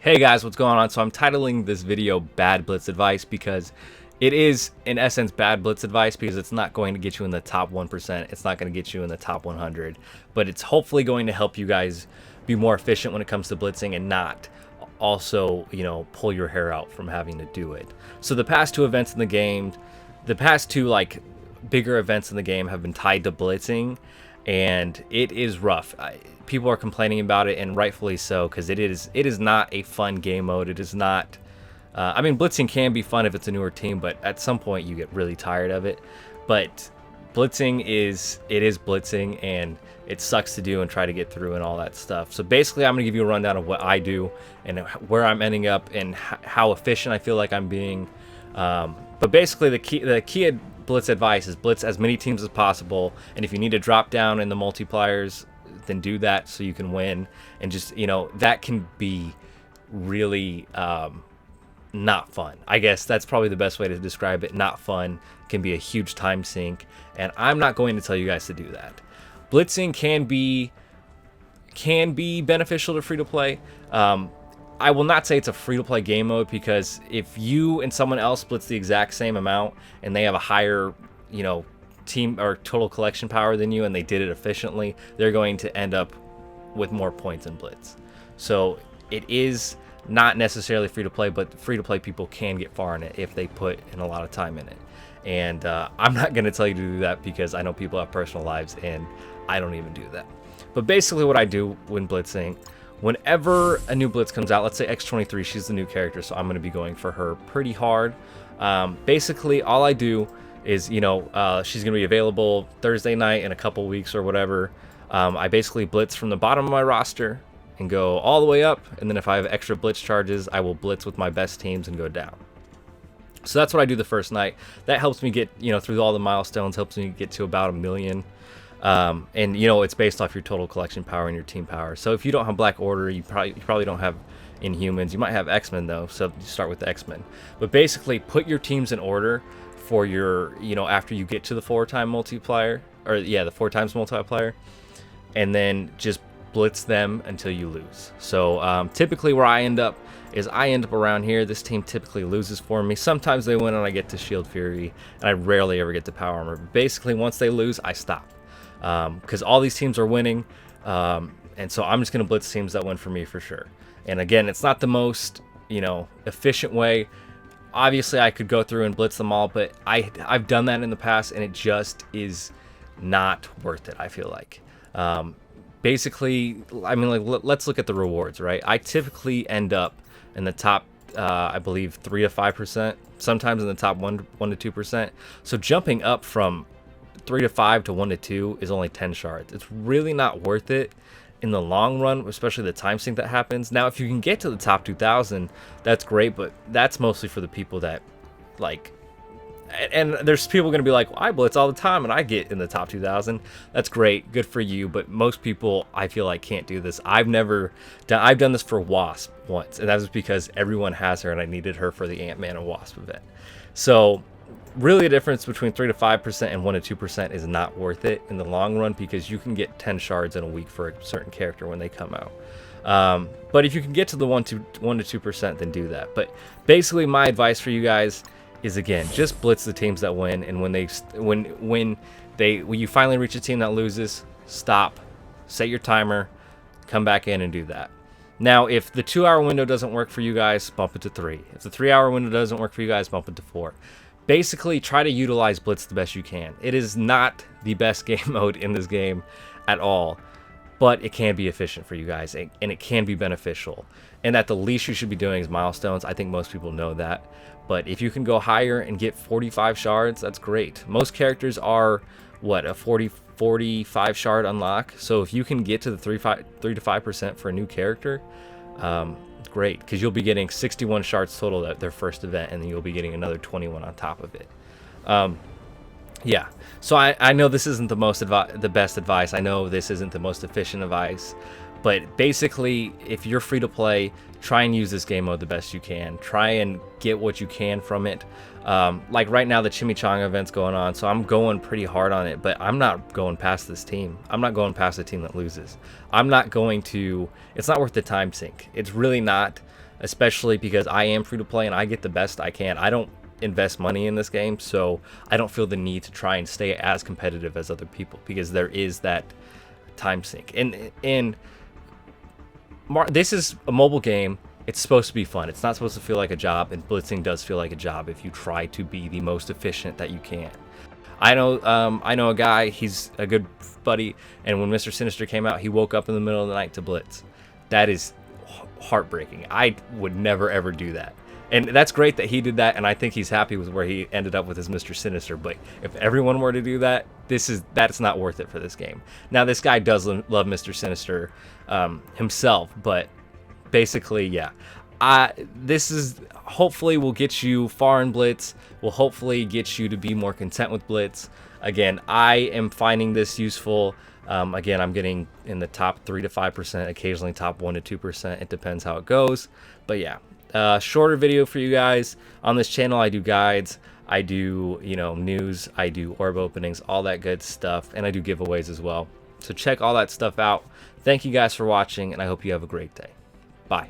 Hey guys, what's going on? So I'm titling this video Bad Blitz Advice because it is, in essence, bad Blitz Advice because it's not going to get you in the top 1%. It's not going to get you in the top 100, but it's hopefully going to help you guys be more efficient when it comes to blitzing and not also, pull your hair out from having to do it. So the past two events in the game, the past two bigger events in the game have been tied to blitzing, and it is rough. People are complaining about it, and rightfully so, because it is not a fun game mode. It is not. Blitzing can be fun if it's a newer team, but at some point you get really tired of it. But blitzing is blitzing, and it sucks to do and try to get through and all that stuff. So basically, I'm gonna give you a rundown of what I do and where I'm ending up and how efficient I feel like I'm being. But basically, the key Blitz advice is blitz as many teams as possible, and if you need to drop down in the multipliers, then do that so you can win. And just that can be really not fun. I guess that's probably the best way to describe it. Not fun, can be a huge time sink, and I'm not going to tell you guys to do that. Blitzing can be beneficial to free to play. I will not say it's a free-to-play game mode, because if you and someone else blitz the exact same amount and they have a higher, team or total collection power than you, and they did it efficiently, they're going to end up with more points in blitz. So it is not necessarily free-to-play, but free-to-play people can get far in it if they put in a lot of time in it. And I'm not going to tell you to do that, because I know people have personal lives, and I don't even do that. But basically what I do when blitzing, whenever a new blitz comes out, let's say X23, she's the new character, so I'm going to be going for her pretty hard. Basically, all I do is, she's going to be available Thursday night in a couple weeks or whatever. I basically blitz from the bottom of my roster and go all the way up, and then if I have extra blitz charges, I will blitz with my best teams and go down. So that's what I do the first night. That helps me get, through all the milestones, helps me get to about 1 million. And it's based off your total collection power and your team power. So if you don't have Black Order, you probably don't have Inhumans. You might have X-Men though, so you start with the X-Men. But basically, put your teams in order for your, after you get to the 4-time multiplier, or the 4 times multiplier, and then just blitz them until you lose. So typically where I end up is around here. This team typically loses for me. Sometimes they win and I get to Shield Fury, and I rarely ever get to Power Armor. But basically, once they lose, I stop. Because all these teams are winning, and so I'm just going to blitz teams that win for me for sure. And again, it's not the most efficient way. Obviously, I could go through and blitz them all, but I've done that in the past, and it just is not worth it, I feel like. Basically, let's look at the rewards, right? I typically end up in the top, I believe, 3 to 5%, sometimes in the top 1 to 2%. So jumping up from 3 to 5 to 1 to 2 is only 10 shards. It's really not worth it in the long run, especially the time sink that happens. Now, if you can get to the top 2,000, that's great, but that's mostly for the people that and there's people going to be like, well, I blitz all the time and I get in the top 2,000. That's great, good for you, but most people, I feel like, can't do this. I've done this for Wasp once, and that was because everyone has her and I needed her for the Ant-Man and Wasp event. So really, the difference between 3 to 5% and 1 to 2% is not worth it in the long run, because you can get 10 shards in a week for a certain character when they come out. But if you can get to the 1 to 2%, then do that. But basically, my advice for you guys is, again, just blitz the teams that win, and when you finally reach a team that loses, stop, set your timer, come back in and do that. Now, if the 2-hour window doesn't work for you guys, bump it to 3. If the 3-hour window doesn't work for you guys, bump it to 4. Basically, try to utilize blitz the best you can. It is not the best game mode in this game at all, but it can be efficient for you guys, and it can be beneficial. And at the least you should be doing is milestones. I think most people know that. But if you can go higher and get 45 shards, that's great. Most characters are, a 45 shard unlock. So if you can get to the 3 to 5% for a new character, great, because you'll be getting 61 shards total at their first event, and then you'll be getting another 21 on top of it. So I know this isn't the best advice. I know this isn't the most efficient advice, but basically, if you're free to play, try and use this game mode the best you can. Try and get what you can from it. Like right now, the Chimichanga event's going on, so I'm going pretty hard on it, but I'm not going past this team. I'm not going past the team that loses. I'm not going to, it's not worth the time sink. It's really not. especially because I am free to play and I get the best I can. I don't invest money in this game, so I don't feel the need to try and stay as competitive as other people, because there is that time sink. And this is a mobile game. It's supposed to be fun. It's not supposed to feel like a job, and blitzing does feel like a job if you try to be the most efficient that you can. I know a guy, he's a good buddy, and when Mr. Sinister came out, he woke up in the middle of the night to blitz. That is heartbreaking. I would never ever do that. And that's great that he did that, and I think he's happy with where he ended up with his Mr. Sinister. But if everyone were to do that, that's not worth it for this game. Now, this guy does love Mr. Sinister himself, but basically, yeah. This is hopefully will get you far in Blitz. Will hopefully get you to be more content with Blitz. Again, I am finding this useful. Again, I'm getting in the top 3 to 5%, occasionally top 1 to 2%. It depends how it goes. But yeah. Shorter video for you guys. On this channel, I do guides, I do, news, I do orb openings, all that good stuff, and I do giveaways as well. So check all that stuff out. Thank you guys for watching, and I hope you have a great day. Bye.